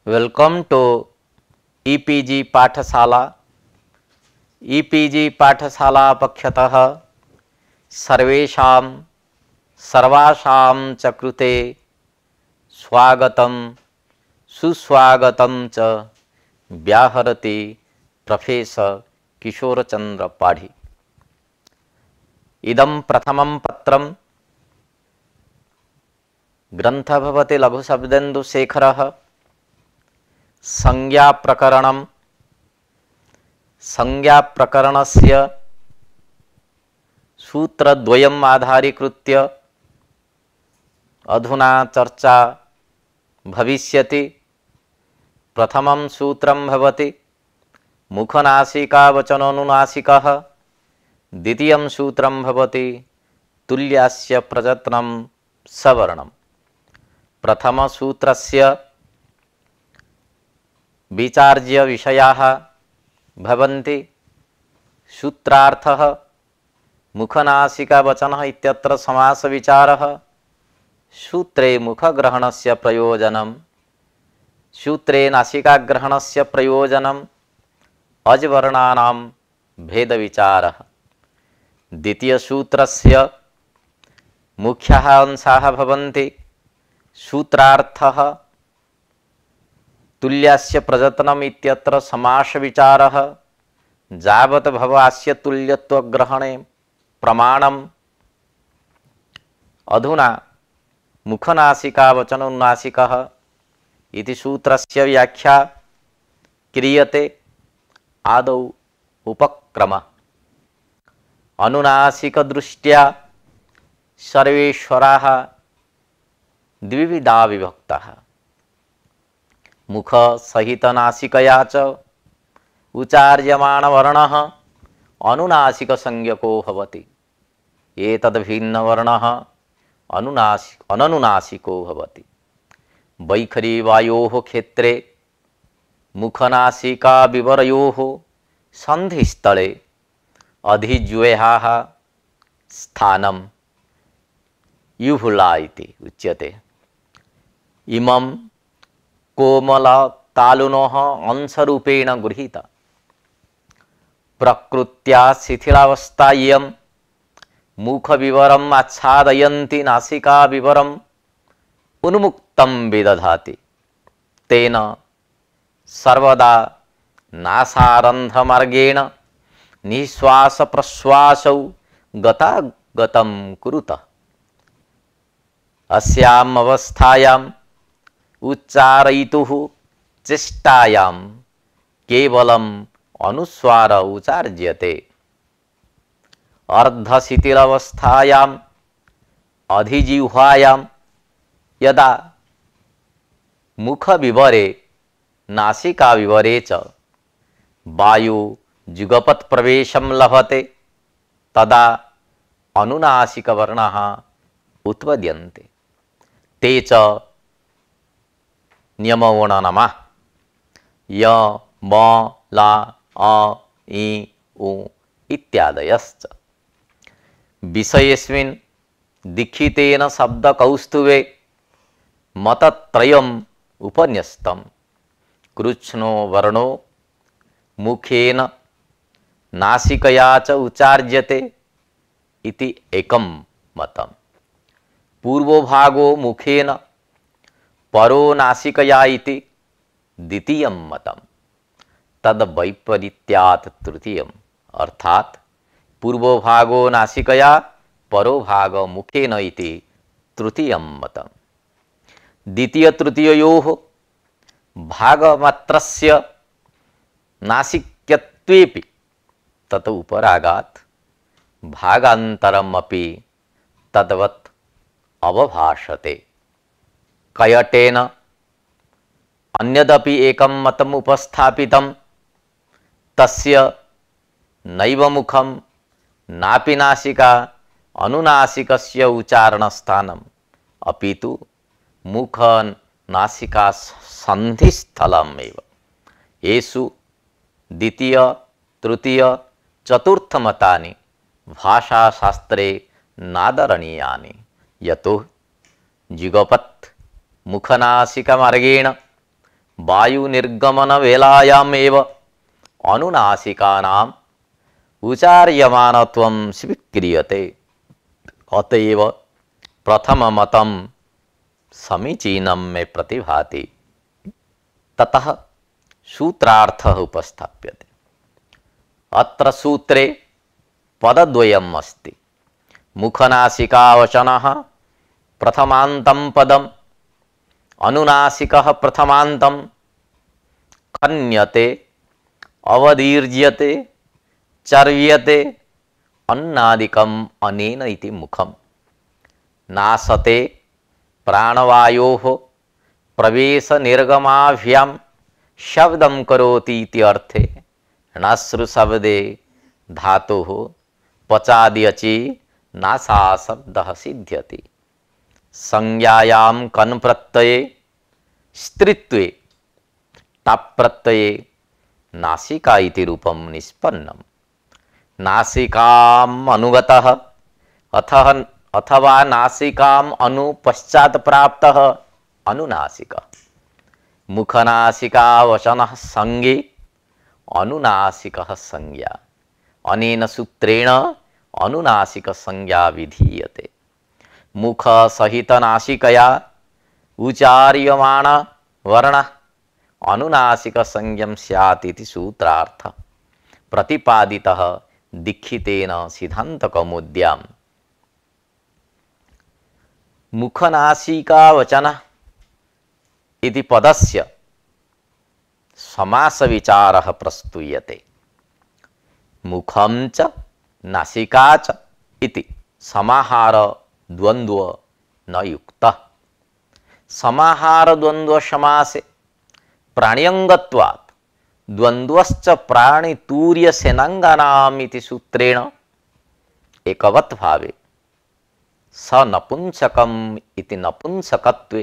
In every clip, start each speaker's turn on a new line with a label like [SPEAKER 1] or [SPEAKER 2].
[SPEAKER 1] Welcome to e-PG पाठशाला। E-PG पाठशाला पक्षतः सर्वेषां सर्वासां च कृते स्वागतं सुस्वागतं च व्याहरति प्रोफेसर किशोरचंद्र पाढ़ी। इदं प्रथमं पत्रं ग्रंथ भवति लघुशब्देन्दुशेखरः। संज्ञाप्रकरणस्य सूत्रद्वयम् आधारीकृत्य अधुना चर्चा भविष्यति। प्रथमं सूत्रं भवति मुखनासिकावचनानुनासिकः। द्वितीयं सूत्रं भवति तुल्यस्य प्रयत्नं सवर्णम्। प्रथमसूत्रस्य विचार्य विषयाः भवन्ति। सूत्रार्थः मुखनासिकावचनः इत्यत्र समास विचारः। सूत्रे मुखग्रहणस्य प्रयोजनं, सूत्रे नासिकाग्रहणस्य प्रयोजनम्, अजवर्णानां भेदविचारः। द्वितीयसूत्रस्य मुख्याः अंशाः भवन्ति। सूत्रार्थः तुल्यस्य प्रयत्नम् इत्यत्र समास विचारः। यावत् भवास्य तुल्यत्वग्रहणे प्रमाणम्। अधुना मुखनासिकावचनानुनासिकः इति सूत्रस्य व्याख्या क्रियते। आदौ उपक्रमः। अनुनासिकदृष्ट्या सर्वेश्वराः द्विविधा विभक्ताः। मुख सहित नासिकया च उच्चार्यमाणवर्णः अनुनासिक संज्ञको भवति। एतद्भिन्नवर्णः अननुनासिको भवति। वैखरीवायोः क्षेत्रे मुखनासिकाविवरयोः सन्धिस्थले अधिज्वेहाः स्थानं युहुला इति उच्यते। इमं कोमलतालुनः अंशरूपेण गृहीता। प्रकृत्या शिथिलावस्था इयं मुखविवरम् आच्छादयन्ती नासिकाविवरम् उन्मुक्तं विदधाति। तेन सर्वदा नासारन्ध्रमार्गेण निःश्वासप्रश्वासौ गतागतं कुरुतः। अस्याम् अवस्थायाम् उच्चारयितुः चेष्टायां केवलम् अनुस्वार उच्चार्यते। अर्धशिथिलावस्थायाम् अधिजिह्वायां यदा मुखविवरे नासिकाविवरे च वायुजुगपत्प्रवेशं लभते तदा अनुनासिकवर्णाः उत्पद्यन्ते। ते च नियमवर्णनामा य म ला अ इ उ इत्यादयश्च। विषयेऽस्मिन् दीक्षितेन शब्दकौस्तुभे मतत्रयम् उपन्यस्तं। कृच्छ्नो वर्णो मुखेन नासिकया च उच्चार्यते इति एकं मतम्। पूर्वभागो मुखेन परो नासिकया इति द्वितीयं मतम्। तद्वैपरीत्यात् तृतीयम्। अर्थात् पूर्वभागो नासिकया परोभागो मुखेन इति तृतीयं मतम्। द्वितीय तृतीययोः भागमात्रस्य नासिक्यत्वेपि तत् उपरागात् भागान्तरमपि तद्वत् अवभाषते। कयटेन अन्यदपि एकं मतम् उपस्थापितं। तस्य नैव मुखं नापि नासिका अनुनासिकस्य उच्चारणस्थानम् अपितु मुख नासिका सन्धिस्थलमेव। येषु द्वितीय तृतीय चतुर्थमतानि भाषाशास्त्रे नादरणीयानि। यतो जुगपत् मुखनासिकमार्गेण वायु निर्गमन वेलायामेव अनुनासिकानाम् उचार्यमानत्वं स्वीक्रियते। अतएव प्रथममतं समीचीनं मे प्रतिभाति। ततः सूत्रार्थः उपस्थाप्यते। अत्र सूत्रे पदद्वयम् अस्ति। मुखनासिकावचनः प्रथमान्तं पदम्, अनुनासिकः प्रथमान्तं, खन्यते, अवदीर्यते, चर्व्यते, अन्नादिकम् अनेन इति मुखम्। नासते प्राणवायोः प्रवेश निर्गमाभ्यां शब्दं करोति इति अर्थे नाश्रु शब्दे धातुः पचाद्यचि नासा शब्दः सिद्ध्यति। संज्ञायां कन् प्रत्यये स्त्रीत्वे टाप् प्रत्यये नासिका इति रूपं निष्पन्नम्। नासिकाम् अनुगतः अथवा नासिकाम् अनुपश्चात् प्राप्तः अनुनासिकः। मुखनासिकावचनः संज्ञे, अनुनासिकः संज्ञा। अनेन सूत्रेण अनुनासिक संज्ञा विधीयते। मुख सहित नासिकया उचार्यमाण वर्ण अनुनासिक संज्ञं स्यात् इति सूत्रार्थः प्रतिपादितः दीक्षितेन सिद्धान्तकौमुद्याम्। मुखनासिकावचनः इति पदस्य समास विचारः प्रस्तूयते। मुखं च नासिका च इति समाहार द्वंद्व न युक्तः। समाहार द्वंद्व समासे प्राण्यंगत्वात् द्वंद्वश्च प्राणितूर्य सेनांगानाम् इति सूत्रेण एकवत् भावे स नपुंसकम् इति नपुंसकत्वे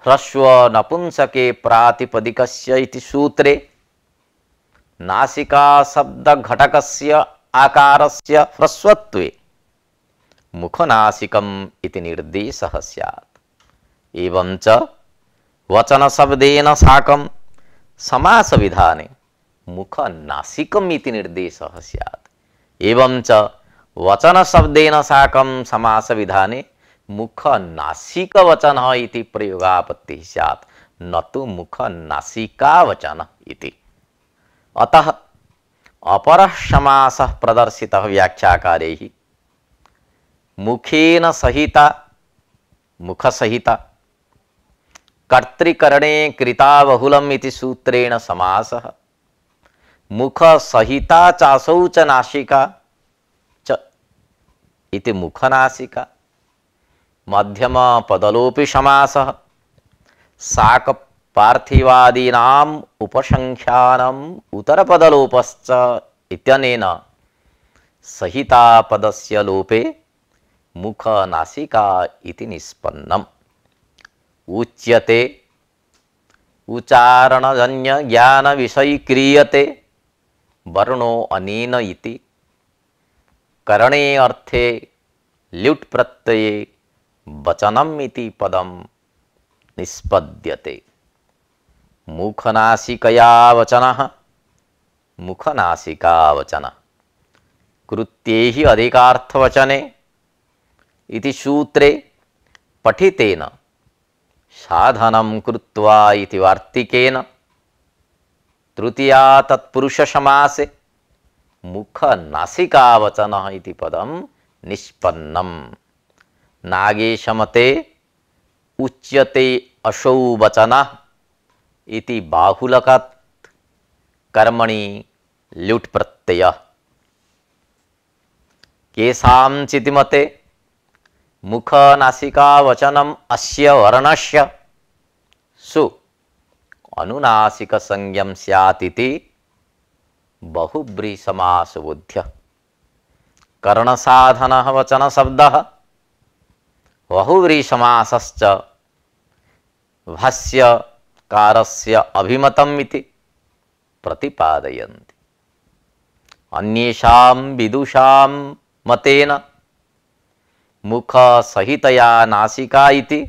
[SPEAKER 1] ह्रस्व नपुंसके प्रातिपदिकस्य इति सूत्रे नासिका शब्द घटकस्य आकारस्य ह्रस्वत्वे मुखनासिकम् इति निर्देशः स्यात्। एवं च वचन शब्देन साकं समास विधाने मुखनासिकम् इति निर्देशः स्यात्। एवं च वचन शब्देन साकं समास विधाने मुखनासिक वचनः इति प्रयोगापत्तिः स्यात्, न तु मुखनासिका वचनः इति। अतः अपरः समासः प्रदर्शितः व्याख्याकारैः मुखेन सहिता मुखसहिता कर्तृकरणे कृता बहुलम् इति सूत्रेण समासः। मुखसहिता चासौ च नासिका च इति मुखनासिका। मध्यम पदलोपि समासः साक पार्थिवादीनाम् उपसंख्यानम् उत्तरपदलोपश्च इत्यनेन सहिता पदस्य लोपे मुखनासिका इति निष्पन्नम्। उच्यते उच्चारणजन्य ज्ञान विषयीक्रियते वर्णो अनेन इति। करणे अर्थे ल्युट् प्रत्यये वचनम् इति पदं निष्पद्यते। मुखनासिकया वचनः मुखनासिका वचनः कृत्यैहि अधिकार्थवचने इति सूत्रे पठितेन साधनं कृत्वा इति वार्तिकेन तृतीया तत्पुरुष समासे मुखनासिका वचनः इति पदं निष्पन्नम्। नागेशमते उच्यते असौ वचनः इति बाहुलकात् कर्मणि ल्युट् प्रत्ययः। केषांचित् मते मुखनासिका वचनम् अस्य वर्णस्य सु अनुनासिक संज्ञं स्यात् इति बहुब्रीहि समासबुद्ध्यः। कर्णसाधनः वचन शब्दः बहुव्रीहि समासश्च भाष्यकारस्य अभिमतम् इति प्रतिपादयन्ति। अन्येषां विदुषां मतेन मुख सहितया नासिका इति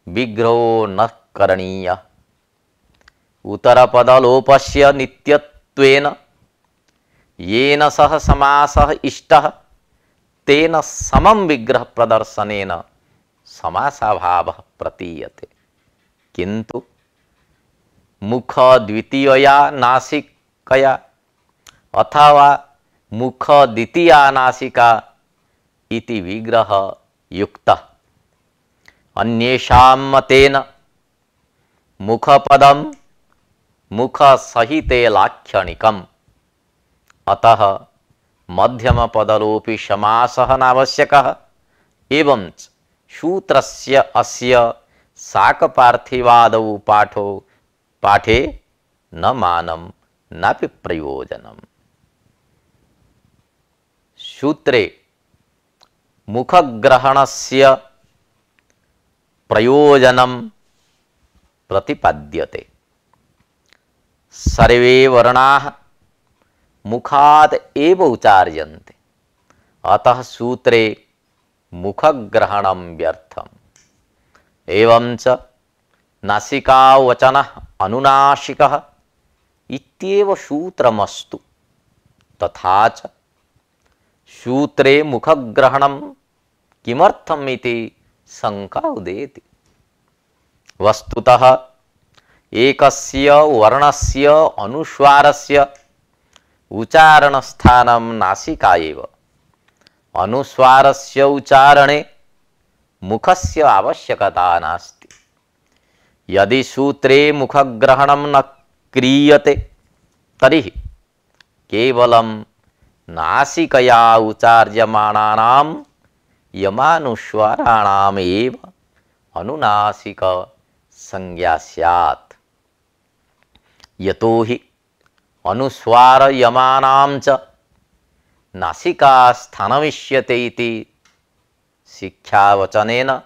[SPEAKER 1] विग्रहो न करणीयः। उत्तरपदलोपस्य नित्यत्वेन येन सह समासः इष्टः तेन समं विग्रह प्रदर्शनेन समासाभावः प्रतीयते। किंतु मुख द्वितीयया नासिकया अथवा मुख द्वितीया नासिका इति विग्रह युक्तः अन्येषां मतेन मुखपदं मुख सहिते लाक्षणिकम्। अतः मध्यमपदलोपि समासः नावश्यकः एवं सूत्रस्य अस्य साकपार्थिवादौ पाठे न मानं नापि प्रयोजनम्। सूत्रे मुखग्रहणस्य प्रयोजनं प्रतिपाद्यते। सर्वे वर्णाः मुखात् एव उच्चार्यन्ते, अतः सूत्रे मुखग्रहणं व्यर्थम्। एवंच नासिकावचनः अनुनासिकः इत्येव सूत्रमस्तु, तथा च सूत्रे मुखग्रहणं किमर्थम् इति शंका उदेति। वस्तुतः एकस्य वर्णस्य अनुस्वारस्य उच्चारणस्थानं नासिका एव। अनुस्वारस्य उच्चारणे मुखस्य आवश्यकता नास्ति। यदि सूत्रे मुखग्रहणं न क्रियते तर्हि केवलं नासिकया उच्चार्यमाणानां यमानुस्वाराणाम् एव अनुनासिक संज्ञा स्यात्। यतो हि अनुस्वार यमानां च नासिका स्थानमिष्यते इति शिक्षावचनेन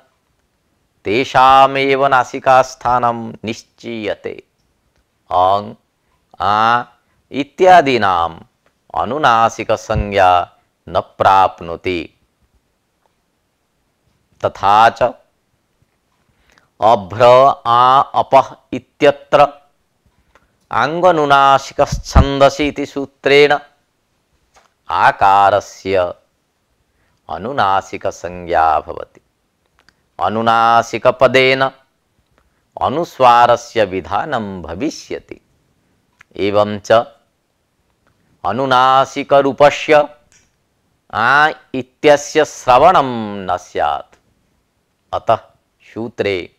[SPEAKER 1] तेषामेव नासिका स्थानं निश्चीयते। अं आ इत्यादीनाम् अनुनासिक संज्ञा न प्राप्नोति। तथा च अभ्र आ अपः इत्यत्र आंगनुनासिकच्छन्दसि इति सूत्रेण आकारस्य अनुनासिक संज्ञा भवति। अनुनासिकपदेन अनुस्वारस्य विधानं भविष्यति। एवं च अनुनासिकरूपस्य आ इत्यस्य श्रवणं न स्यात्। अतः सूत्रे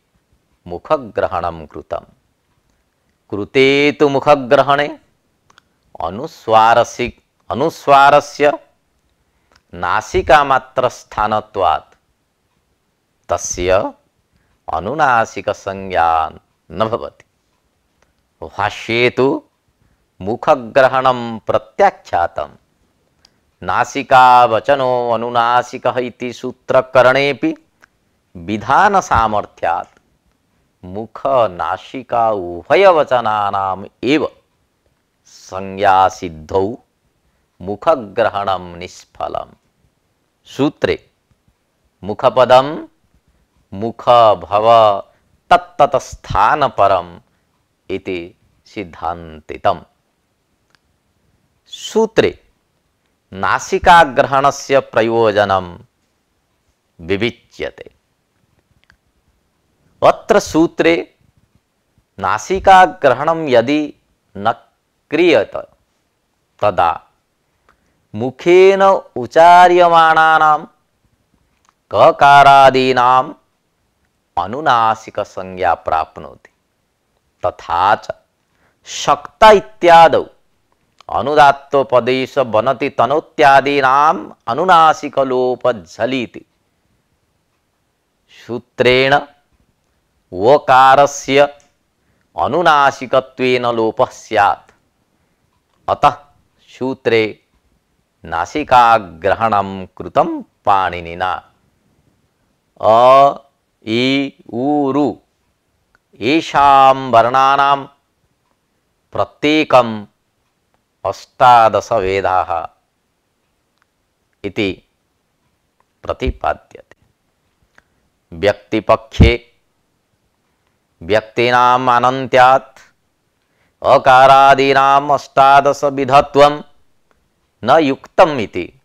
[SPEAKER 1] मुखग्रहणं कृतम्। कृते तु मुखग्रहणे अनुस्वारस्य नासिकामात्रस्थानत्वात् तस्य अनुनासिक संज्ञा न भवति। भाष्ये तु मुखग्रहणं प्रत्याख्यातम्। नासिकावचनो अनुनासिकः इति सूत्रकरणेपि विधान सामर्थ्यात् मुख नासिका उभयवचनानाम् एव संज्ञा सिद्धौ मुखग्रहणं निष्फलम्। सूत्रे मुखपदं मुख भव तत्तत् स्थानपरम् इति सिद्धान्तितम्। सूत्रे नासिकाग्रहणस्य प्रयोजनं विविच्यते। अत्र सूत्रे नासिकाग्रहणं यदि न क्रियत तदा मुखेन उच्चार्यमाणानां ककारादीनाम् अनुनासिक संज्ञा प्राप्नोति। तथा च शक्त इत्यादौ अनुदात्तोपदेश बनति तनोत्यादीनाम् अनुनासिक लोप झलीति। सूत्रेण वकारस्य अनुनासिकत्वेन लोपः स्यात्। अतः सूत्रे नासिकाग्रहणं कृतं पाणिनिना। अ इ उ रु येषां वर्णानां प्रत्येकम् 18 वेदाः इति प्रतिपाद्यते। व्यक्तिपक्षे व्यक्तीनाम् अनन्त्यात् अकारादीनाम् अष्टादश विधत्वं न युक्तम् इति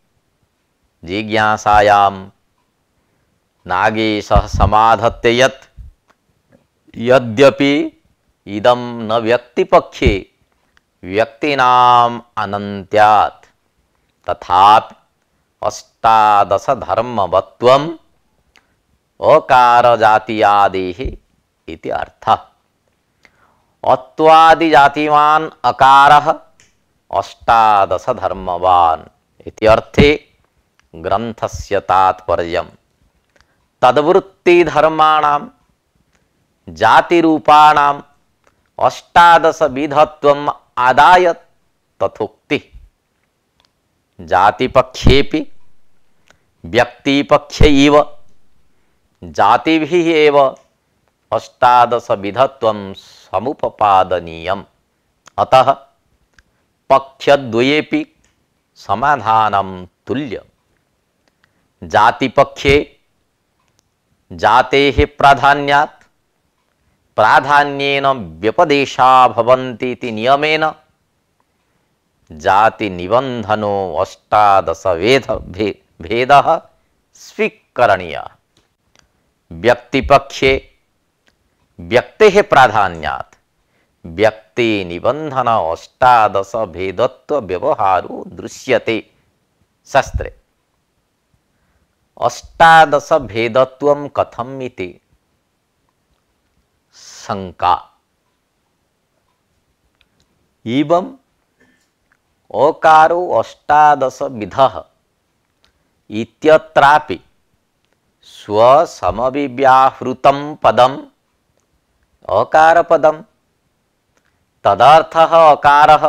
[SPEAKER 1] जिज्ञासायां नागेशः समाधत्ते यत् यद्यपि इदं न व्यक्तिपक्षे व्यक्तीनाम् अनन्त्यात् तथापि अष्टादश धर्मवत्वम् अकार जातीयादेः इति अर्थः। अत्वादि जातिवान अकारः अष्टादश धर्मवान इति अर्थे ग्रंथस्य तात्पर्यम्। तद्वृत्ति धर्माणां जाति रूपाणां अष्टादश विधत्वम् आदाय तथोक्ति। जाति पक्षेपि व्यक्ति पक्षे इव जातिभिः एव अष्टादश विधत्वं समुपपादनीयम्। अतः पक्षद्वयेपि समाधानं तुल्यम्। जाति पक्षे जातेः प्राधान्यात् प्राधान्येन व्यपदेशा भवन्ति इति नियमेन जाति निबंधनो अष्टादश भेदः स्वीकरणीयः। व्यक्ति पक्षे व्यक्तेः प्राधान्यात् व्यक्ति निबंधन अष्टादश भेदत्व व्यवहारो दृश्यते शास्त्रे। अष्टादश भेदत्वं कथम् इति शंका। एवं अकारो अष्टादश विधः इत्यत्रापि स्वसमविव्याहृतं पदम् अकार पदम् तदर्थः अकारः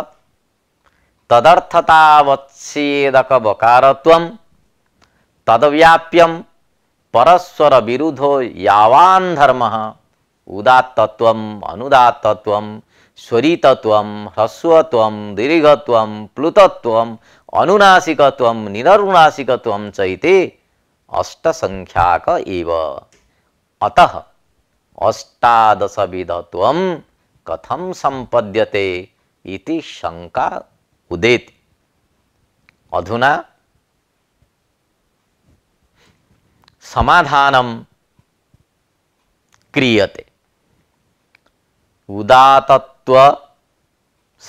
[SPEAKER 1] तदर्थतावच्छेदकवकारत्वं तद्व्याप्यं परस्पर विरुद्धो यावान् धर्मः उदात्तत्वम् अनुदात्तत्वं स्वरितत्वं ह्रस्वत्वं दीर्घत्वं प्लुतत्वं अनुनासिकत्वं निरनुनासिकत्वं च इति अष्टसंख्याक एव। अतः अष्टादश विधत्वं कथं संपद्यते इति शंका उदेति। अधुना समाधानं क्रियते। उदात्तत्व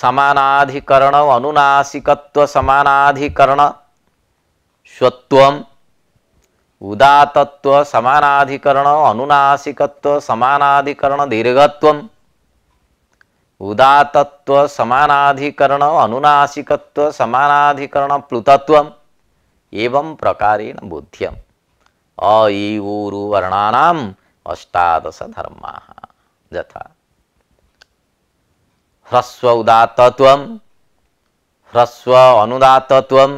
[SPEAKER 1] समानाधिकरण अनुनासिकत्व समानाधिकरण स्वत्वम् उदात्तत्व समानाधिकरण अनुनासिकत्व समानाधिकरण दीर्घत्वम् उदात्तत्व समानाधिकरण अनुनासिकत्व समानाधिकरण प्लुतत्वम् एवं प्रकारेण बोध्यम्। अ इ उ रु वर्णानाम् अष्टादश धर्माः यथा ह्रस्व उदात्तत्वं ह्रस्व अनुदात्तत्वं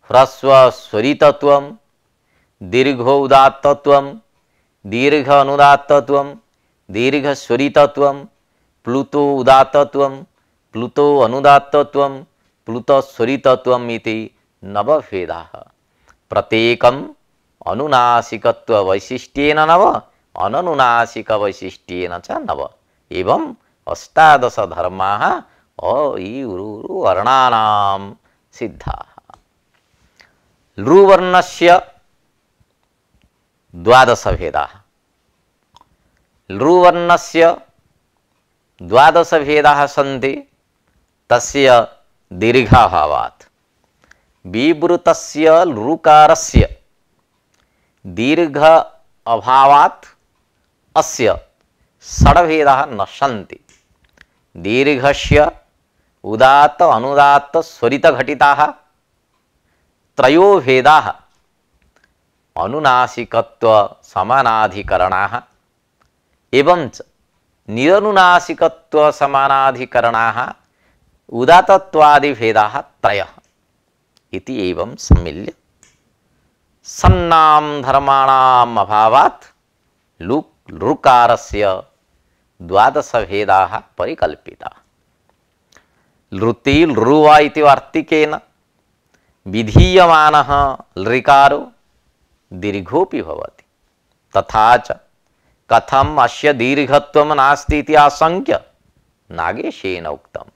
[SPEAKER 1] ह्रस्व स्वरितत्वं दीर्घ उदात्तत्वं दीर्घ अनुदात्तत्वं दीर्घ स्वरितत्वं प्लुतो उदात्तत्वं प्लुतो अनुदात्तत्वं प्लुत स्वरितत्वम् इति नवभेदाः। प्रत्येकम् अनुनासिकत्व वैशिष्ट्येन नव अननुनासिक वैशिष्ट्येन च नव। एवं अष्टादश धर्माः अ इ उ रु वर्णानां सिद्धाः। लृवर्णस्य द्वादश भेदाः। लृवर्णस्य द्वादश भेदाः सन्ति। तस्य दीर्घाभावात् विवृतस्य लृकारस्य दीर्घ अभावात् अस्य षड्भेदाः न सन्ति। दीर्घस्य उदात्त अनुदात्त स्वरित घटिताः त्रयो भेदाः अनुनासिकत्व समानाधिकरणाः एवंच निरनुनासिकत्व समानाधिकरणाः उदात्तत्वादि भेदाः त्रयः इति एवं सम्मिल्य सन्नाम धर्माणाम् अभावात् लृकारस्य द्वादश भेदाः परिकल्पिताः। लृति लृवा इति वार्तिकेन विधीयमानः लृकारो दीर्घोऽपि भवति। तथा च कथम् अस्य दीर्घत्वं नास्ति इति आशंक्य नागेशेन उक्तम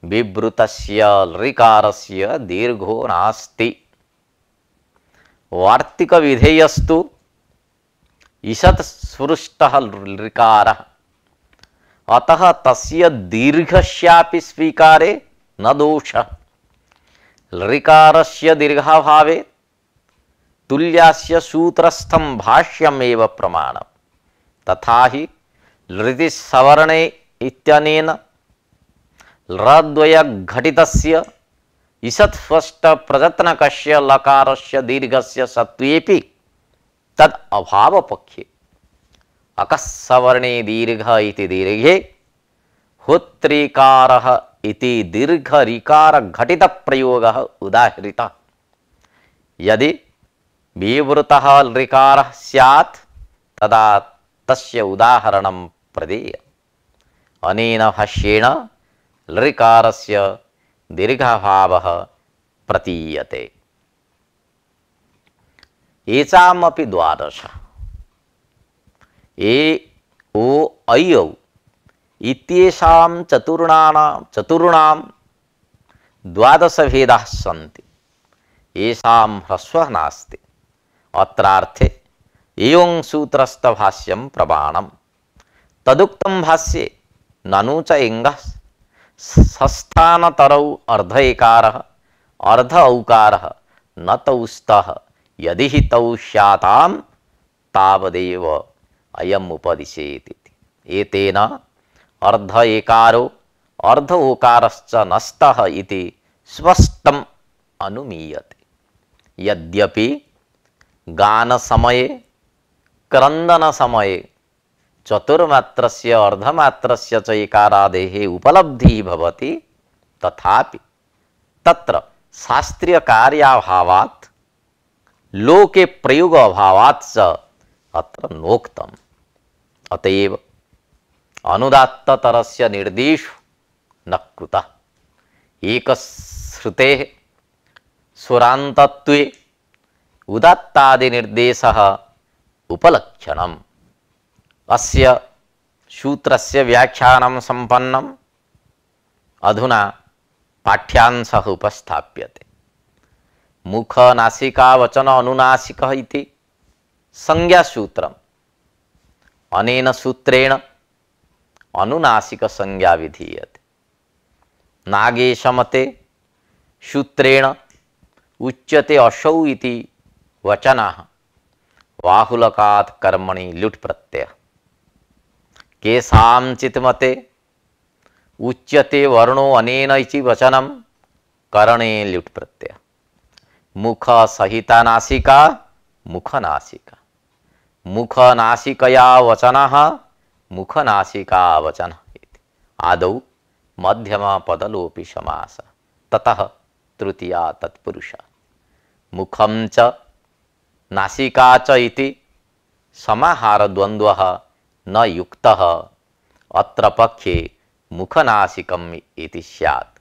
[SPEAKER 1] विवृतस्य ऋकारस्य दीर्घो नास्ति वार्तिक विधेयस्तु ईषत् स्पृष्टः ऋकारः अतः तस्य दीर्घस्यापि स्वीकारे न दोषः ऋकारस्य दीर्घाभावे तुल्यास्य सूत्रस्थं भाष्यमेव प्रमाणम् तथा हि लृति सवर्णे इत्यनेन लद्वय घटितस्य ईषत् स्पष्ट प्रयत्नकस्य लकारस्य दीर्घस्य सत्वेपि तद अभावपक्षे अकस्सवर्णे दीर्घ इति दीर्घे हुत्रिकारः इति दीर्घ ऋकार घटित प्रयोगः उदाहृतः यदि विवृतः ऋकारः स्यात् तदा तस्य उदाहरणं प्रदेय अनेन भाष्येण ऋकारस्य दीर्घाभावः प्रतीयते एचामपि द्वादश ए ओ ऐ इत्येषां चतुर्णां द्वादश भेदाः सन्ति येषां ह्रस्वः नास्ति अत्रार्थे एवं सूत्रस्थ भाष्यं प्रमाणम् तदुक्तं भाष्ये ननु च एङ्गः सस्थानतरौ अर्ध एकारः अर्ध औकारः न तौ स्तः यदि हि तौ स्यातां तावदेव अयम् उपदिशेति एतेन अर्ध एकारो अर्ध ओकारश्च नस्तः इति स्पष्टम् अनुमीयते यद्यपि गान समये क्रंदन समये चतुर्मात्रस्य अर्धमात्रस्य च एकारादेः उपलब्धिः भवति तथापि तत्र शास्त्रीय कार्याभावात् लोके प्रयोग अभावात् च अत्र नोक्तम् अतएव अनुदात्ततरस्य निर्देशो न कृतः एकश्रुतेः सुरान्तत्वे उदात्तादि निर्देशः उपलक्षणम् अस्य सूत्रस्य व्याख्यानं सम्पन्नम् अधुना पाठ्यांशः उपस्थाप्यते मुख नासिका वचन अनुनासिकः इति संज्ञासूत्रम् अनेन सूत्रेण अनुनासिक संज्ञा विधीयते नागेशमते सूत्रेण उच्यते असौ इति वचनः बाहुलकात् कर्मणि लुट् प्रत्ययः केषांचित् मते उच्यते वर्णो अनेन इति वचनं करणे लुट् प्रत्ययः मुख सहिता नासिका मुखनासिका मुखनासिकया वचनः मुखनासिका वचनः इति आदौ मध्यमपदलोपि समासः ततः तृतीया तत्पुरुषः मुखं च नासिका च इति समाहारद्वन्द्वः न युक्तः अत्र पक्षे मुखनासिकम् इति स्यात्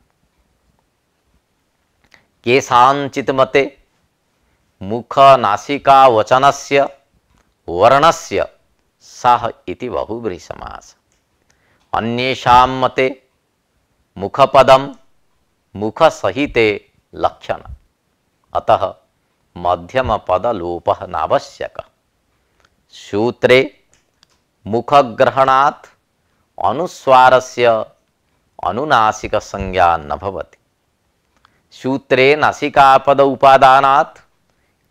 [SPEAKER 1] केषांचित् मते मुखनासिका वचनस्य वर्णस्य सः इति बहुव्रीहि समासः अन्येषां मते मुखपदं मुखसहिते लक्षणम् अतः मध्यमपदलोपः नावश्यकः सूत्रे मुखग्रहणात् अनुस्वारस्य अनुनासिक संज्ञा न भवति सूत्रे नासिकापद उपादानात्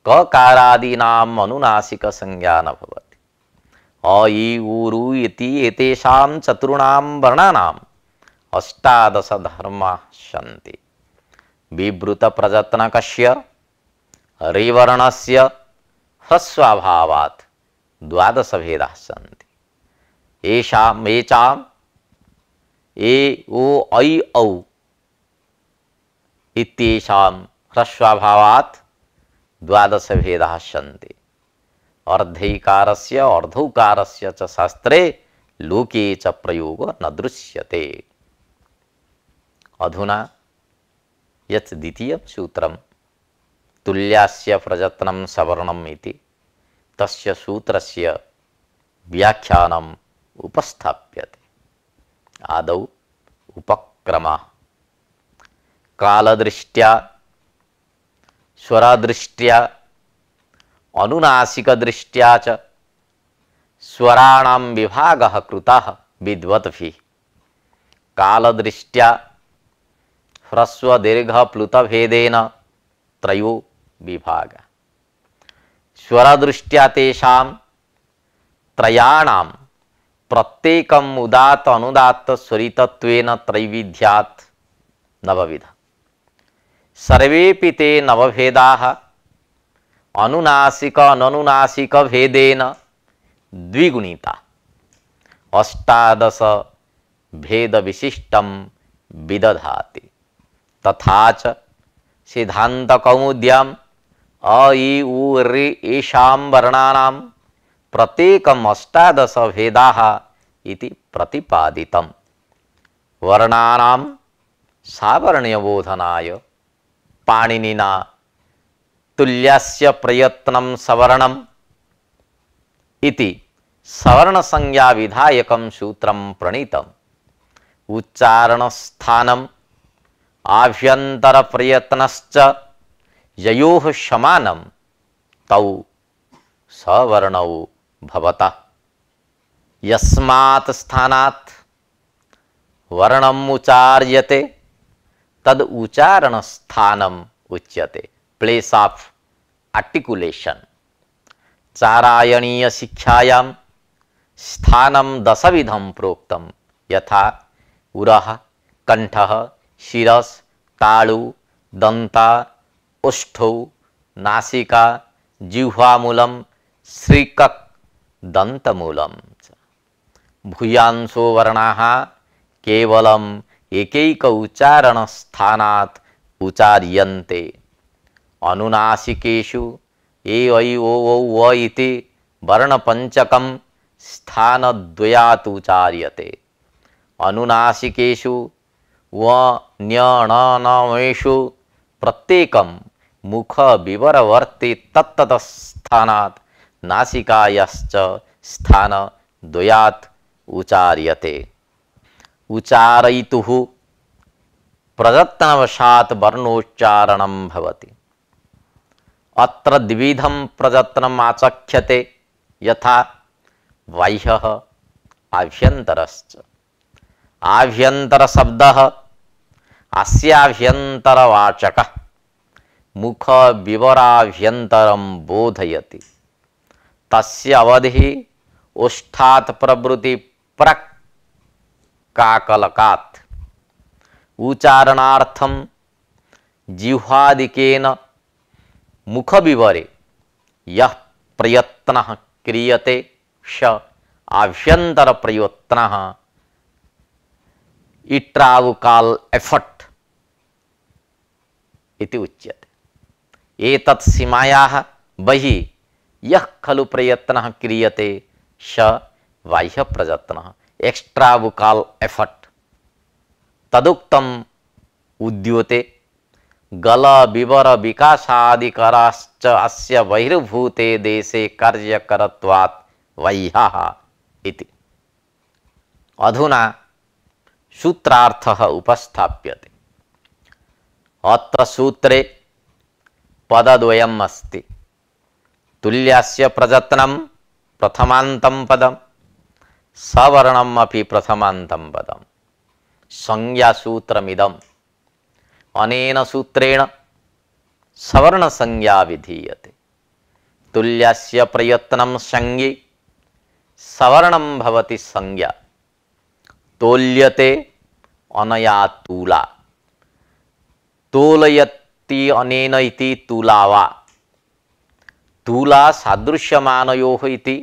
[SPEAKER 1] ककारादीनाम् अनुनासिक संज्ञा न भवति अ इ उ रू इति एतेषां चतुर्णां वर्णानाम् अष्टादश धर्माः सन्ति विवृत प्रयत्नकस्य ऋवर्णस्य ह्रस्वाभावात् द्वादश भेदाः सन्ति एषां ए ओ ऐ औ इत्येषां ह्रस्वाभावात् द्वादश भेदाः सन्ति अर्धैकारस्य अर्धौकारस्य च शास्त्रे लोके च प्रयोगो न दृश्यते अधुना यत् द्वितीयं सूत्रं तुल्यास्य प्रयत्नं सवर्णम् इति तस्य सूत्रस्य व्याख्यानम् उपस्थाप्यते आदौ उपक्रमः कालदृष्ट्या स्वरदृष्ट्या अनुनासिकदृष्ट्या च स्वराणां विभागः कृतः विद्वद्भिः कालदृष्ट्या ह्रस्व दीर्घ प्लुत भेदेन त्रयो विभागः स्वरदृष्ट्या तेषां त्रयाणां प्रत्येकम् उदात्त अनुदात्त स्वरितत्वेन त्रैविध्यात् नवविधः सर्वेपि ते नवभेदाः अनुनासिक अननुनासिक भेदेन द्विगुणिता अष्टादश भेद विशिष्टं विदधाति तथा च सिद्धांत कौमुद्याम् अ इ उ ऋ एषां वर्णानां प्रत्येकम् अष्टादश भेदाः इति प्रतिपादितम् वर्णानां सावर्ण्यबोधनाय पाणिनिना तुल्यस्य प्रयत्नं सवर्णम् इति सवर्णसंज्ञा विधायकं सूत्रं प्रणीतम् उच्चारणस्थानम् आभ्यन्तरप्रयत्नश्च ययोः समानं तौ सवर्णौ भवतः यस्मात् स्थानात् वर्णम् उच्चार्यते तद उच्चारणस्थानम् उच्यते प्लेस ऑफ आर्टिकुलेशन चारायणीय शिक्षायां स्थानं दशविधं प्रोक्तं यथा उरः कंठः शिरस् तालु दंता ओष्ठौ नासिका जिह्वामूलं श्रीकक् दन्तमूलं भूयांसो वर्णाः केवलम् एकैक उच्चारणस्थानात् उच्चार्यन्ते अनुनासिकेषु ए ऐ ओ औ व इति वर्णपञ्चकं स्थानद्वयात् उच्चार्यते अनुनासिकेषु व न्य ण नमेषु प्रत्येकं मुख विवरवर्ति तत्ततस्थानात् नासिकायाश्च स्थानद्वयात् उच्चार्यते उच्चारयितुः प्रयत्नवशात् वर्णोच्चारणं भवति अत्र द्विविधं प्रयत्नम् आचख्यते यथा बाह्यः आभ्यन्तरश्च आभ्यन्तर शब्दः अस्याभ्यन्तरवाचकः मुख विवराभ्यन्तरं बोधयति तस्य अवधिः ओष्ठात् प्रवृत्ति प्रक् काकलकात् उच्चारणार्थं जिह्वादिकेन मुखविवरे यः प्रयत्नः क्रियते स आभ्यन्तर प्रयत्नः इट्रावुकाल एफर्ट इति उच्यते एतत् सीमायाः बहिः यः खलु प्रयत्नः क्रियते स बाह्य प्रयत्नः एक्स्ट्रावुकाल एफर्ट तदुक्तम् उद्योते गल विवर विकासादिकराश्च अस्य बहिर्भूते देशे कार्यकरत्वात् बाह्यः इति अधुना सूत्रार्थः उपस्थाप्यते अत्र सूत्रे पदद्वयम् अस्ति तुल्यस्य प्रयत्नं प्रथमान्तं पदं सवर्णम् अपि प्रथमान्तं पदं संज्ञासूत्रमिदम् अनेन सूत्रेण सवर्णसंज्ञा विधीयते तुल्यस्य प्रयत्नं संज्ञे सवर्णं भवति संज्ञा तोल्यते अनया तूला तोलयति अनेन इति तूला वा तूला सादृश्यमानयोः इति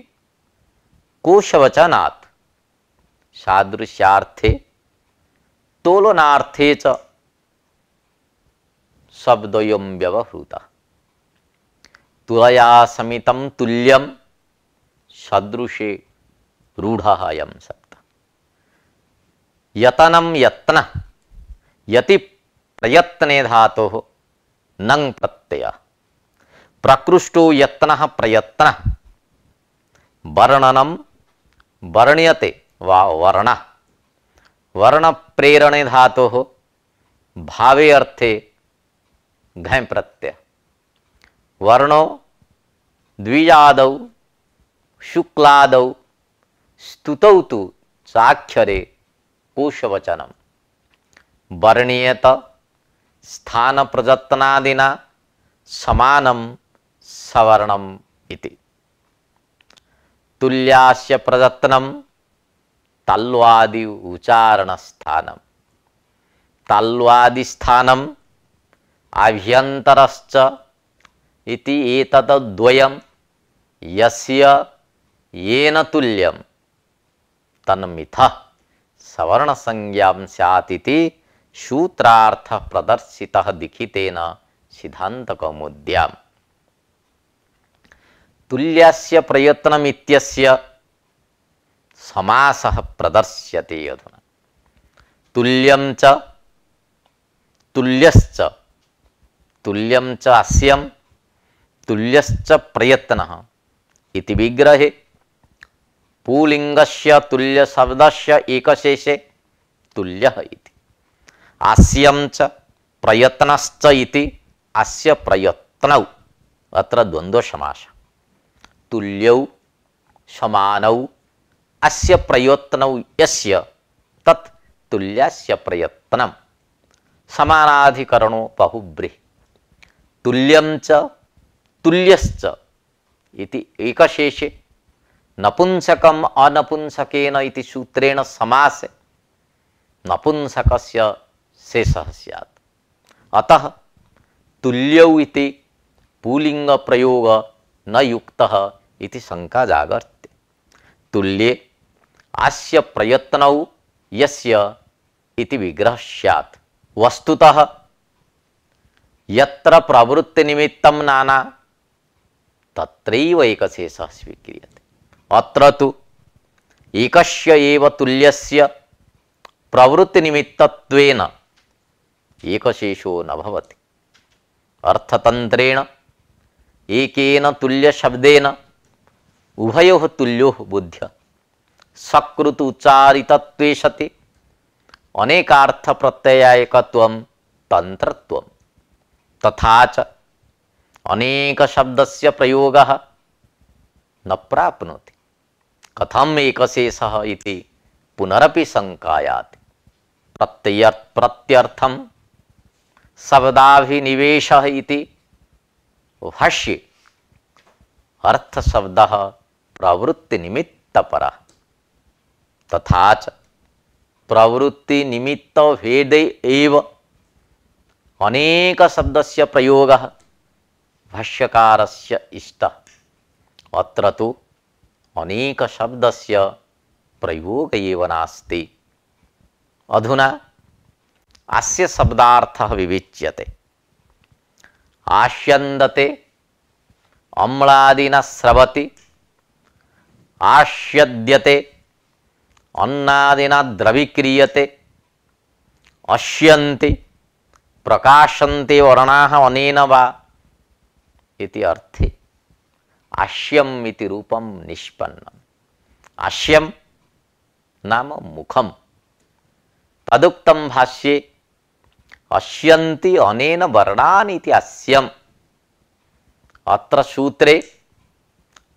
[SPEAKER 1] कोशवचनात् सादृश्यार्थे तोलनार्थे च शब्दोऽयं व्यवहृतः तुलया समितं तुल्यं सदृशे रूढः अयं शब्दः यतनं यत्नः यति प्रयत्ने धातोः नङ् प्रत्ययः प्रकृष्टो यत्नः प्रयत्नः वर्णनं वर्ण्यते वा वर्णः वर्ण प्रेरणे धातोः भावे अर्थे घञ प्रत्यय। वर्णो द्विजादौ शुक्लादौ स्तुतौ तु चाक्षरे कोशवचनम् वर्ण्येत स्थान प्रजत्नादिना समानं सवर्णम् इति। तुल्यास्य प्रजत्नं तल्वादि उच्चारण स्थानम। तल्वादि स्थानम आभ्यन्तरश्च इति एतद्द्वयं यस्य येन तुल्यं तन्मिथः सवर्ण संज्ञां स्यात् इति सूत्रार्थ प्रदर्शितः लिखितेन सिद्धान्तकौमुद्याम्। तुल्यस्य प्रयत्नमित्यस्य समासः प्रदर्श्यते अधुना। तुल्यं च तुल्यश्च तुल्यं च अस्यं तुल्यश्च प्रयत्नः इति विग्रहे पुल्लिङ्गस्य तुल्य शब्दस्य एकशेषे तुल्यः इति। अस्यं च प्रयत्नश्च इति अस्य प्रयत्नौ अत्र द्वन्द्व समासः। तुल्यौ समानौ अस्य प्रयत्नौ यस्य तत् तुल्यस्य प्रयत्नं समानाधिकरणो बहुब्रीहि। तुल्यं च तुल्यश्च इति एकशेषे नपुंसकम् अनपुंसकेन इति सूत्रेण समासे नपुंसकस्य शेषः स्यात्। अतः तुल्यौ इति पुल्लिङ्ग प्रयोग न युक्तः इति शंका जागर्ते। तुल्ये अस्य प्रयत्नौ यस्य इति विग्रह स्यात्। वस्तुतः यत्र प्रवृत्ति निमित्तं नाना तत्रैव एकशेषः स्वीक्रियते। अत्र तु एकस्य एव तुल्यस्य प्रवृत्ति निमित्तत्वेन एकशेषो न भवति। अर्थतन्त्रेण एकेन तुल्य शब्देन उभयोः तुल्योः बुद्ध्या सकृत उच्चारितत्वे सति अनेकार्थ प्रत्ययायकत्वं तन्त्रत्वं तथा च अनेक शब्दस्य प्रयोगः न प्राप्नोति। कथम एकशेषः इति पुनरपि शंकायाति। प्रत्यर्थं शब्दाभिनिवेशः इति भाष्ये अर्थ शब्दः प्रवृत्ति निमित्तपरः तथा च प्रवृत्ति निमित्त भेदे एव अनेक शब्दस्य प्रयोगः भाष्यकारस्य इष्टः। अत्र तु अनेक शब्दस्य प्रयोग एव नास्ति। अधुना अस्य शब्दार्थः विविच्यते। आस्यन्दते अम्लादिना स्रवति, आस्यद्यते अन्नादिना द्रवीक्रियते, अश्यन्ति प्रकाशन्ते वर्णाः अनेन वा इति अर्थे आस्यम् इति रूपं निष्पन्नम्। आस्यम् नाम मुखम्। तदुक्तं भाष्ये अश्यन्ति अनेन वर्णानि इति आस्यम्। अत्र सूत्रे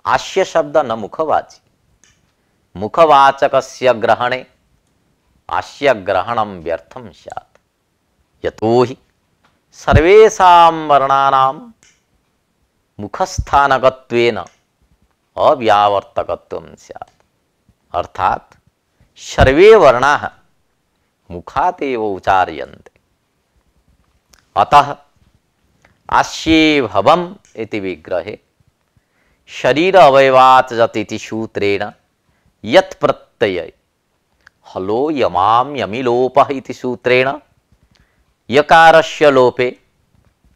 [SPEAKER 1] आस्य शब्द न मुखवाची। मुखवाचकस्य ग्रहणे आस्य ग्रहणं व्यर्थं स्यात्। यतोहि सर्वेषां वर्णानां मुखस्थानकत्वेन अव्यावर्तकत्वं स्यात्। अर्थात् सर्वे वर्णाः मुखात् एव उच्चार्यन्ते। अतः आस्ये भवम् इति विग्रहे शरीर अवयवात् जत् इति सूत्रेण यत् प्रत्यय हलो यमाम यमिलोपः इति सूत्रेण यकारस्य लोपे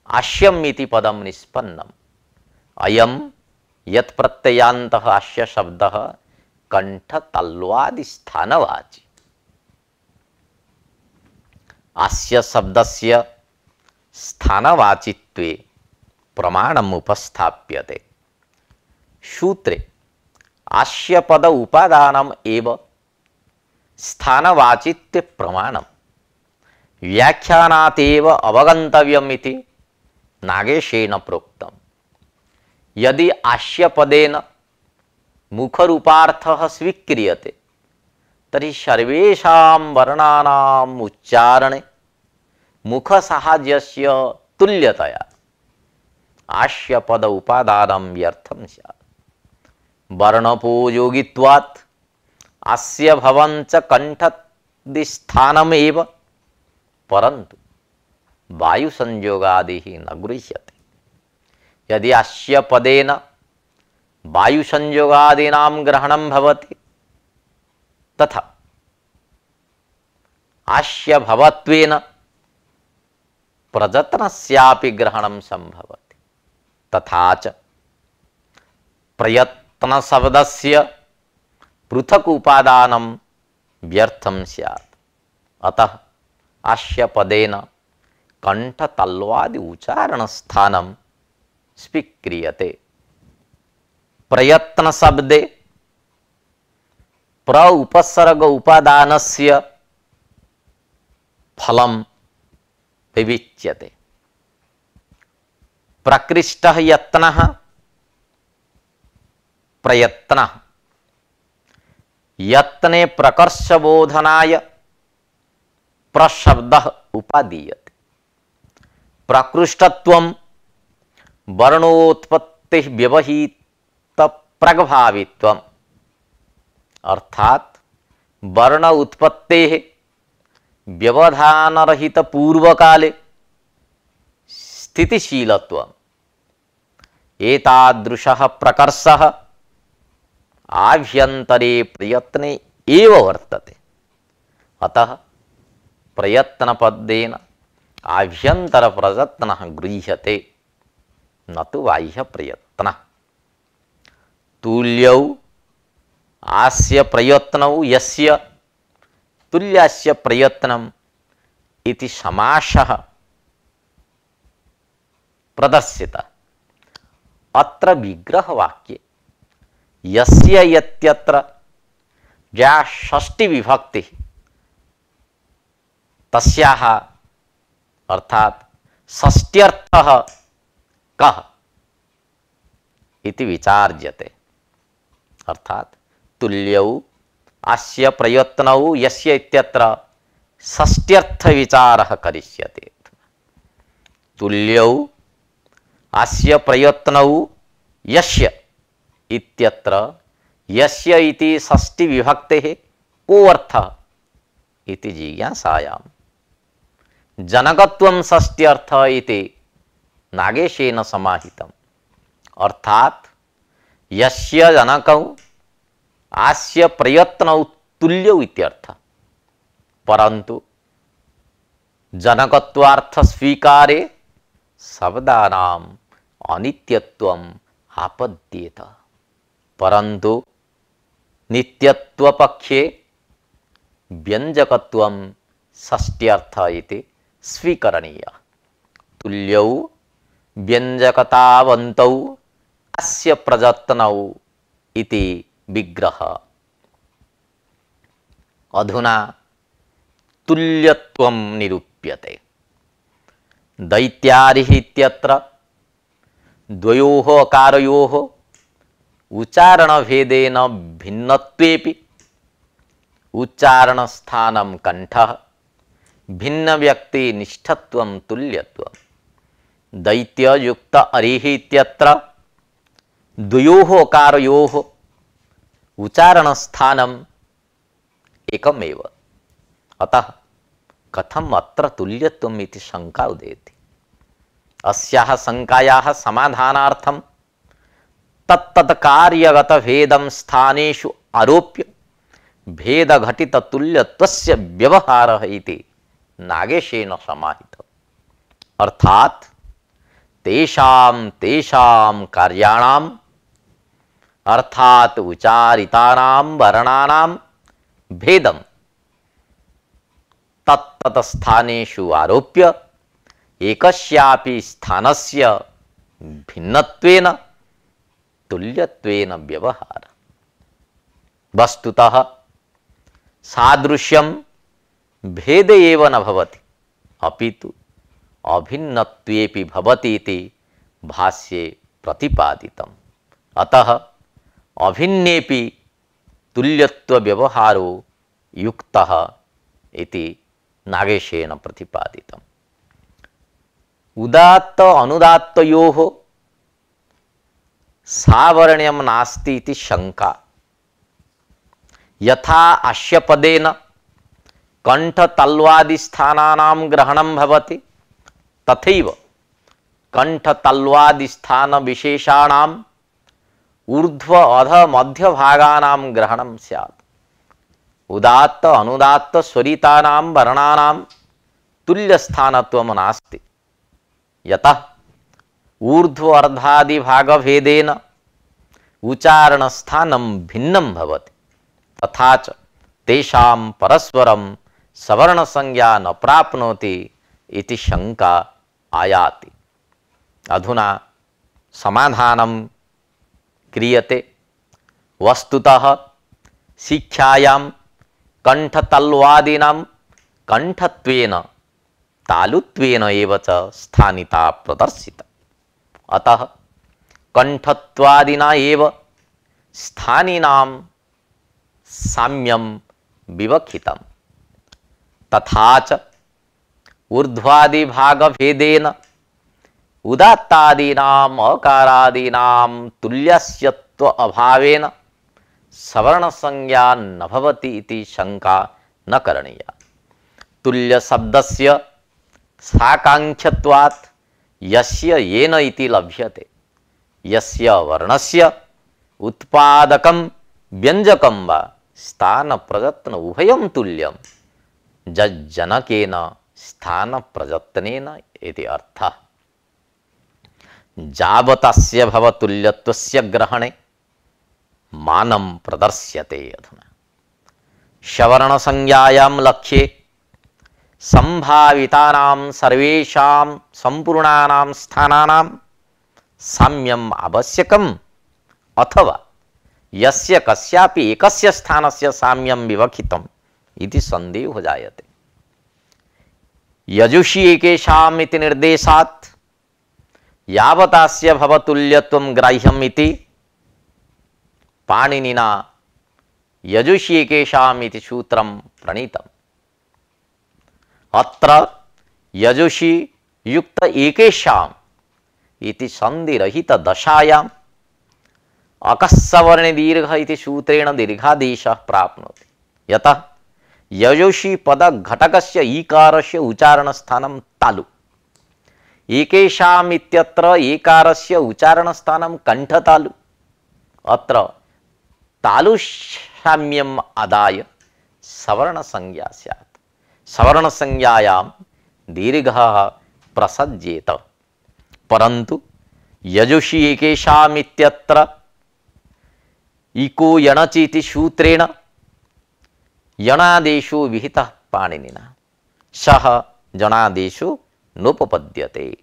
[SPEAKER 1] आस्यम् इति पदं निष्पन्नम्। अयं यत् प्रत्ययान्तः आस्य शब्दः कंठ तल्वादि स्थानवाची। आस्य शब्दस्य स्थानवाचित्वे प्रमाणम् उपस्थाप्यते। सूत्रे आस्य पद उपादानम् एव स्थानवाचित्य प्रमाणम व्याख्यानातेव अवगंतव्यम इति नागेशेन प्रोक्तम। यदि आस्यपदेन मुखरूपार्थः स्वीक्रियते तर्हि सर्वेषां वर्णानाम् उच्चारणे मुखसाहाय्यस्य तुल्यतया आस्यपद उपादानं व्यर्थं स्यात्। वर्णोपयोगित्वात् आस्य भवञ्च कंठदिस्थानमेव, परन्तु वायुसंयोगादिः न गृह्यते। यदि अस्य पदेन वायुसंयोगादीनां ग्रहणं भवति तथा आस्य भवत्वेन प्रयत्नस्यापि ग्रहणं संभवति। तथा च प्रयत्नशब्दस्य पृथक् उपादानं व्यर्थं स्यात्। अतः आस्य पदेन कंठतल्वादि उच्चारणस्थानं स्वीक्रियते। प्रयत्न शब्दे प्र उपसर्ग उपादानस्य फलं विविच्यते। प्रकृष्टः यत्नः प्रयत्नः, यत्ने प्रकर्षबोधनाय प्रशब्दः उपादीयते। प्रकृष्टत्वं वर्णोत्पत्तिः व्यवहित प्रगभावित्वम्, अर्थात वर्ण उत्पत्तेः व्यवधानरहित पूर्वकाले स्थितिशीलत्वम्। एतादृशः प्रकर्षः आभ्यन्तरे प्रयत्ने एव वर्तते। अतः प्रयत्नपदेन आभ्यंतर प्रयत्नः गृह्यते, न तु बाह्य प्रयत्नः। तुल्यौ आस्य प्रयत्नौ यस्य तुल्यस्य प्रयत्नम् इति समासः प्रदर्शितः। अत्र विग्रहवाक्ये यस्य यत्यत्र या षष्ठी विभक्ति तस्याः अर्थात षष्ट्यर्थः कः इति विचार्यते। अर्थात तुल्यौ अस्य प्रयत्नौ यस्य इत्यत्र षष्ट्यर्थ विचारः करिष्यते। तुल्यौ अस्य प्रयत्नौ यस्य इत्यत्र यस्य इति षष्ठी विभक्तेः को अर्थः इति जिज्ञासायाम् जनकत्वं षष्ट्यर्थः इति नागेशेन समाहितम्। अर्थात यस्य जनकौ आस्य प्रयत्नौ तुल्यौ इत्यर्थः, परंतु जनकत्वार्थ स्वीकारे शब्दानाम् अनित्यत्वम् आपद्येत, परंतु नित्यत्वपक्षे व्यंजकत्वं षष्ट्यर्थः इति स्वीकरणीयः। तुल्यौ व्यंजकतावन्तौ अस्य प्रयत्नौ इति विग्रह। अधुना तुल्यत्वं निरूप्यते। दैत्यादिः इत्यत्र द्वयोः अकारयोः उच्चारणभेदेन भिन्नत्वेपि उच्चारणस्थानं कंठः, भिन्नव्यक्तिनिष्ठत्वं तुल्यत्वम्। दैत्ययुक्त अरिः इत्यत्र द्वयोः अकारयोः उच्चारणस्थानम् एकमेव। अतः कथम् अत्र तुल्यत्वम् इति शंका उदेति। अस्याः शंकायाः समाधानार्थं तत्तत् कार्यगत भेदं स्थानेषु आरोप्य भेदघटित तुल्यत्वस्य व्यवहारः इति नागेशेन समाहितम्। अर्थात तेषां तेषां कार्याणाम् अर्थात उच्चारितानां वर्णानां भेदं तत्तत् स्थानेषु आरोप्य एकस्यापि स्थानस्य भिन्नत्वेन तुल्यत्वेन व्यवहार। वस्तुतः सादृश्यम भेद एव न भवति अपितु अभिन्नत्वेपि भवति इति भाष्ये प्रतिपादितम्। अतः अभिन्नेपि तुल्यत्व व्यवहारो युक्तः इति नागेशेन प्रतिपादितम्। उदात्त अनुदात्तयोः सावर्ण्यं नास्ति इति शंका। यथा अस्य पदेन कंठतल्वादि स्थानानां ग्रहणं भवति तथैव कंठतल्वादि स्थान विशेषाणाम् ऊर्ध्व अध मध्य भागानां ग्रहणं स्यात्। उदात्त अनुदात्त स्वरितानां वर्णानां तुल्यस्थानत्वं नास्ति। यतः ऊर्ध्व अर्धादि भाग भेदेन उच्चारण स्थानं भिन्नं भवति तथा च तेषां परस्परं सवर्ण संज्ञा न प्राप्नोति इति शंका आयाति। अधुना समाधानं क्रियते। वस्तुतः शिक्षायां कंठतल्वादीनां कंठत्वेन तालुत्वेन एव च स्थानिता प्रदर्शिता। अतः कंठत्वादिना एव स्थानिनां साम्यं विवक्षितम्। तथा च ऊर्ध्वादि भाग भेदेन उदात्तादीनाम् अकारादीनां तुल्यस्यत्व अभावेन सवर्ण संज्ञा न भवति इति शंका न करणीया। तुल्य शब्दस्य साकांक्षत्वात् यस्य येन इति लभ्यते। यस्य वर्णस्य उत्पादकं व्यंजकं वा स्थान प्रयत्न उभयं तुल्यं जज्जनकेन स्थान प्रयत्नेन इति अर्थः। जावतस्य भवतुल्यत्वस्य ग्रहणे मानं प्रदर्श्यते। अधुना सवर्ण संज्ञायां लक्ष्ये संभावितानां सर्वेषां संपूर्णानां स्थानानां साम्यम् आवश्यकम् अथवा यस्य कस्यापि एकस्य स्थानस्य साम्यं विवक्षितम् इति संदेहो जायते। यजुषि एकेषाम् इति निर्देशात् यावतास्य भवतुल्यत्वं ग्राह्यम् इति पाणिनिना यजुषि एकेषाम् इति सूत्रं प्रणीतम्। अत्र यजुषि युक्त एकेषाम् इति संधिरहित दशायाम् अकस्सवर्णे दीर्घ इति सूत्रेण दीर्घादेशः प्राप्नोति। यतः यजुषि पद घटकस्य ईकारस्य उच्चारण स्थानं तालु। एकेषाम् इत्यत्र एकारस्य उच्चारण स्थानं कंठतालु। अत्र तालु साम्यम् आदाय सवर्ण संज्ञा स्यात्। सवर्ण संज्ञायां दीर्घः प्रसज्येत। परंतु यजुषि एकेषाम् इत्यत्र इको यणचि इति सूत्रेण यणादेशो विहितः पाणिनिना। सः जणादेशो नोपपद्यते।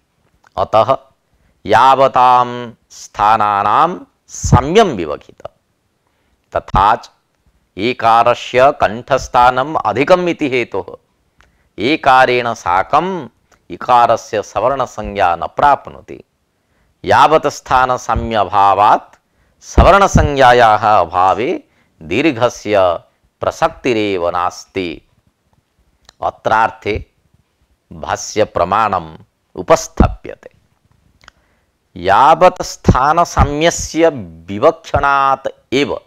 [SPEAKER 1] अतः यावतां स्थानानां साम्यं विवक्षितम्। तथा च एकारस्य कंठस्थानम् अधिकम् इति हेतोः एकारेण साकम् इकारस्य सवर्ण संज्ञा न प्राप्नोति। यावत् स्थान साम्य अभावात् सवर्ण संज्ञायाः अभावे दीर्घस्य प्रसक्तिरेव नास्ति। अत्रार्थे भाष्य प्रमाणम् उपस्थाप्यते। यावत् स्थान साम्यस्य विवक्षणात् एव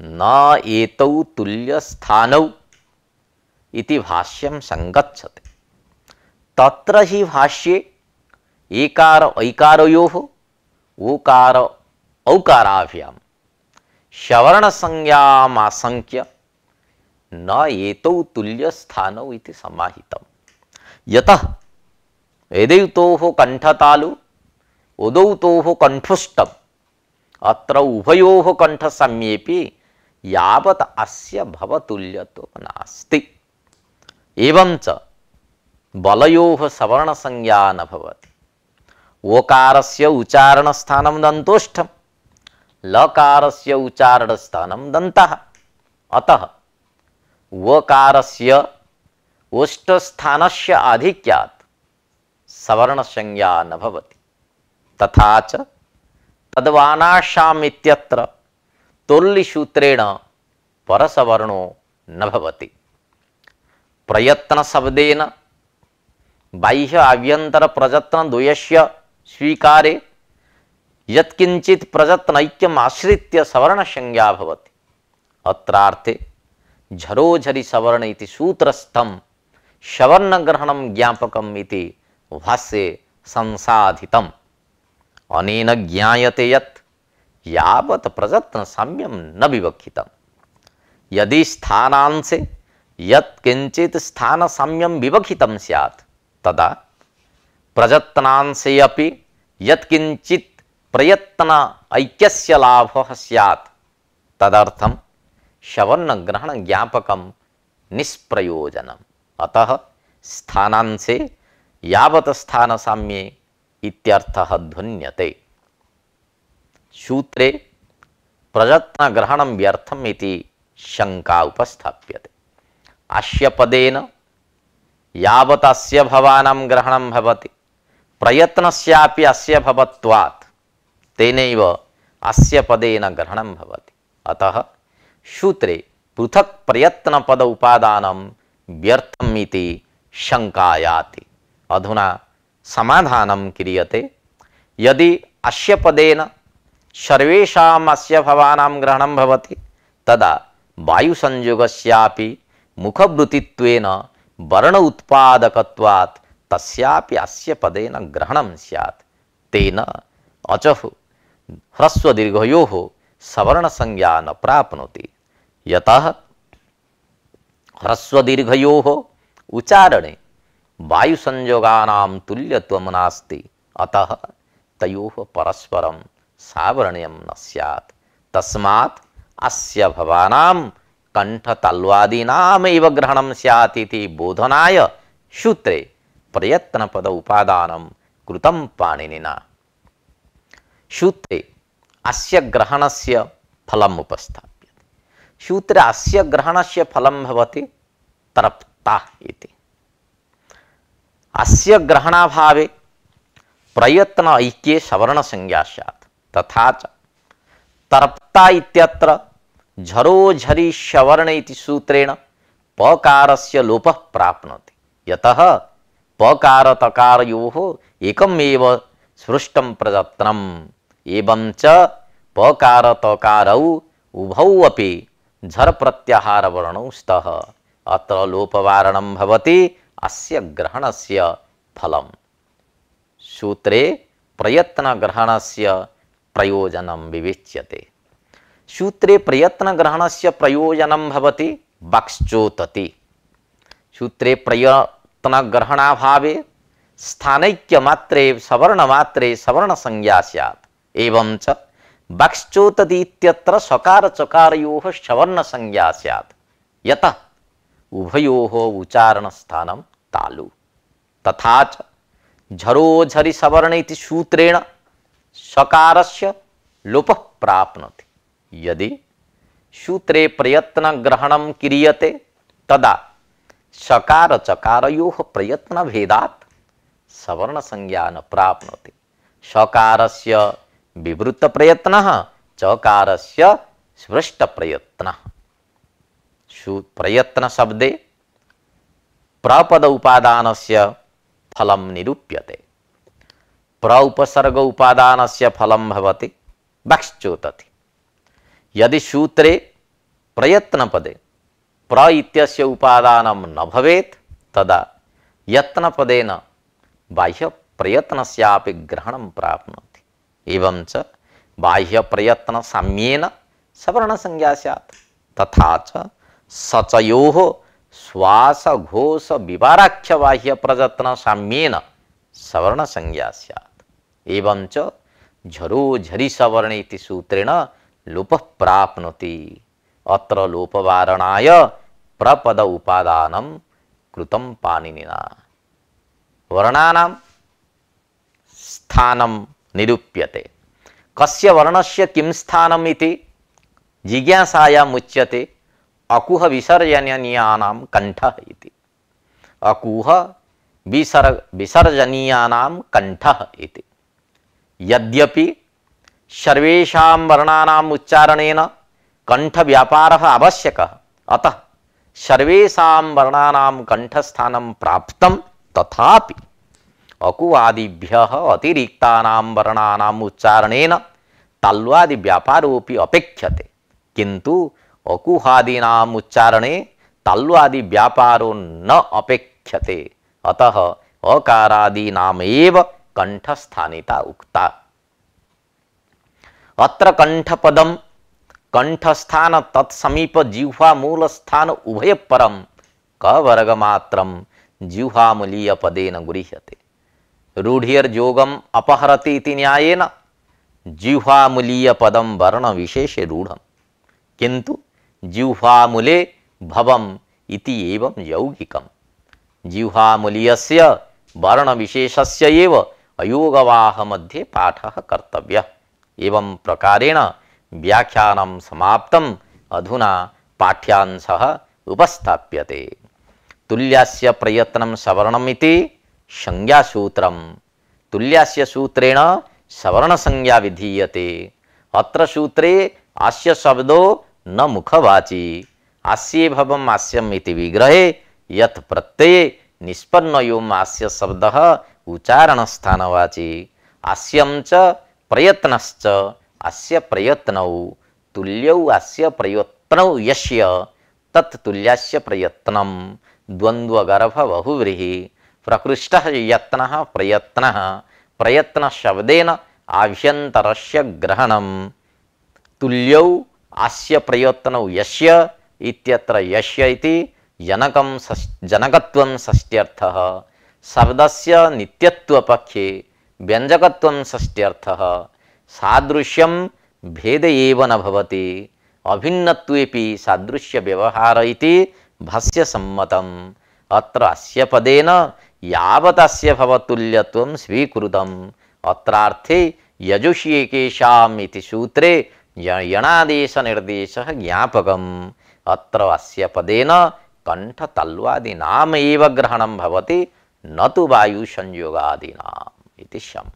[SPEAKER 1] न एतौ तुल्य स्थानौ इति भाष्यं संगच्छते। तत्र हि भाष्ये एकार ऐकारयोः ओकार औकाराभ्यां सवर्ण संज्ञाम् आशंक्य न एतौ तुल्य स्थानौ इति समाहितम्। यतः एदैतोः कंठतालु उदौतोः कंठुष्टम् अत्र उभयोः कंठसाम्येपि यावत् अस्य भवतुल्यत्वं नास्ति। एवं च बलयोः सवर्ण संज्ञा न भवति। ओकारस्य उच्चारण स्थानं दन्तोष्ठं लकारस्य उच्चारण स्थानं दन्तः। अतः वकारस्य ओष्ठस्थानस्य आधिक्यात् सवर्णसंज्ञा न भवति। तथा च तद्वानाशाम् इत्यत्र तोल्लिसूत्रेण परसवर्णो न भवति। प्रयत्नशब्देन बाह्य आभ्यंतर प्रयत्न द्वयस्य स्वीकारे यत्किंचित् प्रयत्नैक्यम् आश्रित्य सवर्णसंज्ञा भवति। अत्रार्थे झरोझरि सवर्ण इति सूत्रस्थं सवर्णग्रहणं ज्ञापकम् इति भाष्ये संसाधितम्। अनेन ज्ञायते यत् यावत् प्रयत्न साम्यं न विवक्षितम्। यदि स्थानांशे यत्किंचित् स्थान साम्यं विवक्षितं स्यात् तदा प्रयत्नांशे अपि यत्किंचित् प्रयत्न ऐक्यस्य लाभः स्यात् तदर्थं सवर्णग्रहण ज्ञापकं निष्प्रयोजनम्। अतः स्थानांशे यावत् स्थान साम्ये इत्यर्थः ध्वन्यते। सूत्रे प्रयत्नग्रहणं व्यर्थम् इति शंका उपस्थाप्यते। अस्य पदेन यावत् अस्य भवानां ग्रहणं भवति प्रयत्नस्यापि अस्य भवत्वात् तेनैव अस्य पदेन ग्रहणं भवति। अतः सूत्रे पृथक् प्रयत्नपद उपादानं व्यर्थम् इति शंकायाति। अधुना समाधानं क्रियते। यदि अस्य पदेन सर्वेषाम् अस्य भवानां ग्रहणं भवति तदा वायुसंयोगस्यापि मुखवृत्तित्वेन वर्ण उत्पादकत्वात् तस्यापि अस्य पदेन ग्रहणं स्यात्। तेन अचः ह्रस्व दीर्घयोः सवर्ण संज्ञा न प्राप्नोति। यतः ह्रस्व दीर्घयोः उच्चारणे वायुसंयोगानां तुल्यत्वं नास्ति। अतः तयोः परस्परं सावरणीयं न स्यात्। तस्मात् अस्य भवानां कंठतल्वादीनामेव ग्रहणं स्यात् इति बोधनाय सूत्रे प्रयत्नपद उपादानं कृतं पाणिनिना। सूत्रे अस्य ग्रहणस्य फलम् उपस्थाप्यते। सूत्रे अस्य ग्रहणस्य फलं भवति तृप्ता इति। अस्य ग्रहणाभावे प्रयत्न ऐक्ये सवर्ण संज्ञा स्यात्। तथा च तृप्ता इत्यत्र झरोझरि सवर्ण इति सूत्रेण पकारस्य लोपः प्राप्नोति। यतः पकार तकारयोः एकमेव सृष्टं प्रयत्नम् एवं च पकार तकारौ उभौ अपि झर प्रत्याहार वर्णौ स्तः। अत्र लोपवारणं भवति अस्य ग्रहणस्य फलम्। सूत्रे प्रयत्न ग्रहणस्य प्रयोजनं विविच्यते। सूत्रे प्रयत्न ग्रहणस्य प्रयोजनं भवति वाक्चोतति। सूत्रे प्रयत्न ग्रहणाभावे स्थानैक्य मात्रे सवर्ण मात्रे सवर्ण संज्ञा स्यात्। एवं च वाक्चोतति इत्यत्र सकार चकारयोः सवर्ण संज्ञा स्यात्। यतः उभयोः उच्चारण स्थानं तालु। तथा च झरोझरि सवर्ण इति सूत्रेण सकारस्य लोपः प्राप्नोति। यदि सूत्रे प्रयत्न ग्रहणं क्रियते तदा सकार चकारयोः प्रयत्न भेदात् सवर्ण संज्ञा न प्राप्नोति। सकारस्य विवृत प्रयत्नः चकारस्य स्पृष्ट प्रयत्नः। प्रयत्न शब्दे प्रपद उपादानस्य फलं निरूप्यते। प्र उपसर्ग उपादानस्य फलं भवति वाक्चोतति। यदि सूत्रे प्रयत्नपदे प्र इत्यस्य उपादानं न भवेत् तदा यत्नपदेन बाह्य प्रयत्नस्यापि ग्रहणं प्राप्नोति। एवं च बाह्य प्रयत्न साम्येन सवर्ण संज्ञा स्यात्। तथा च सचयोः श्वास घोष विवाराख्य बाह्य प्रयत्न साम्येन सवर्ण संज्ञा स्यात्। एवं च झरोझरि सवर्ण इति सूत्रेण लोपः प्राप्नोति। अत्र लोपवारणाय प्रपद उपादानं कृतं पाणिनिना। वर्णानां स्थानं निरूप्यते। कस्य वर्णस्य किं स्थानम् इति जिज्ञासायाम् उच्यते। अकुह विसर्जनीयानां कंठः इति। अकुह विसर्जनीयानां कंठः इति। यद्यपि सर्वेषां वर्णानाम् उच्चारणेन कंठ व्यापारः आवश्यकः, अतः सर्वेषां वर्णानां कंठस्थानं प्राप्तं, तथापि अकुवादिभ्यः अतिरिक्तानां वर्णानाम् उच्चारणेन ताल्वादि व्यापारोऽपि अपेक्ष्यते, किन्तु अकुहादीनाम् उच्चारणे ताल्वादि व्यापारो न अपेक्ष्यते, अतः अकारादीनामेव कंठस्थानिता उक्ता। अत्र कंठपदम कंठस्थान तत्समीप जिह्वा मूलस्थान उभय परम कवर्गमात्रम जिह्वामूलीय पदेन गृह्यते। रूढ़िर्योगम अपहरति इति न्यायेन जिह्वामूलीय पदम वर्ण विशेषे रूढ़म, किंतु जिह्वामूले भवम इति एवं यौगिकम। जिह्वामूलीयस्य वर्ण विशेषस्य एव अयोगवाह मध्ये पाठः कर्तव्यः। एवं प्रकारेण व्याख्यानं समाप्तम्। अधुना पाठ्यांशः उपस्थाप्यते। तुल्यस्य प्रयत्नं सवर्णमिति संज्ञासूत्रम्। तुल्यस्य सूत्रेण सवर्णसंज्ञा विधीयते। अत्र सूत्रे आस्य शब्दो न मुखवाची। आस्ये भवम् आस्यम् इति विग्रहे यत् प्रत्यये निष्पन्नयोम् आस्य शब्दः उच्चारणस्थानवाची। आस्यं च प्रयत्नश्च अस्य प्रयत्नौ तुल्यौ अस्य प्रयत्नौ यस्य तत् तुल्यस्य प्रयत्नं द्वन्द्वगर्भ बहुव्रीहि प्रकृष्टः यत्नः प्रयत्नः प्रयत्न शब्देन आभ्यन्तरस्य ग्रहणं तुल्यौ अस्य प्रयत्नौ यस्य इत्यत्र यस्य इति जनकत्वं षष्ट्यर्थः। शब्दस्य नित्यत्वपक्षे व्यञ्जकत्वं षष्ट्यर्थः। सादृश्यं भेद एव न भवति, अभिन्नत्वेपि सादृश्य व्यवहार इति भाष्य सम्मतम्। अत्र अस्य पदेन यावत् अस्य भवतुल्यत्वं स्वीकृतम्। अत्रार्थे यजुषि एकेषाम् इति सूत्रे यणादेश निर्देशः ज्ञापकम्। अत्र अस्य पदेन कंठ तल्वादीनाम् एव ग्रहणं भवति, न तु वायु संयोगादीनाम् इति शम्।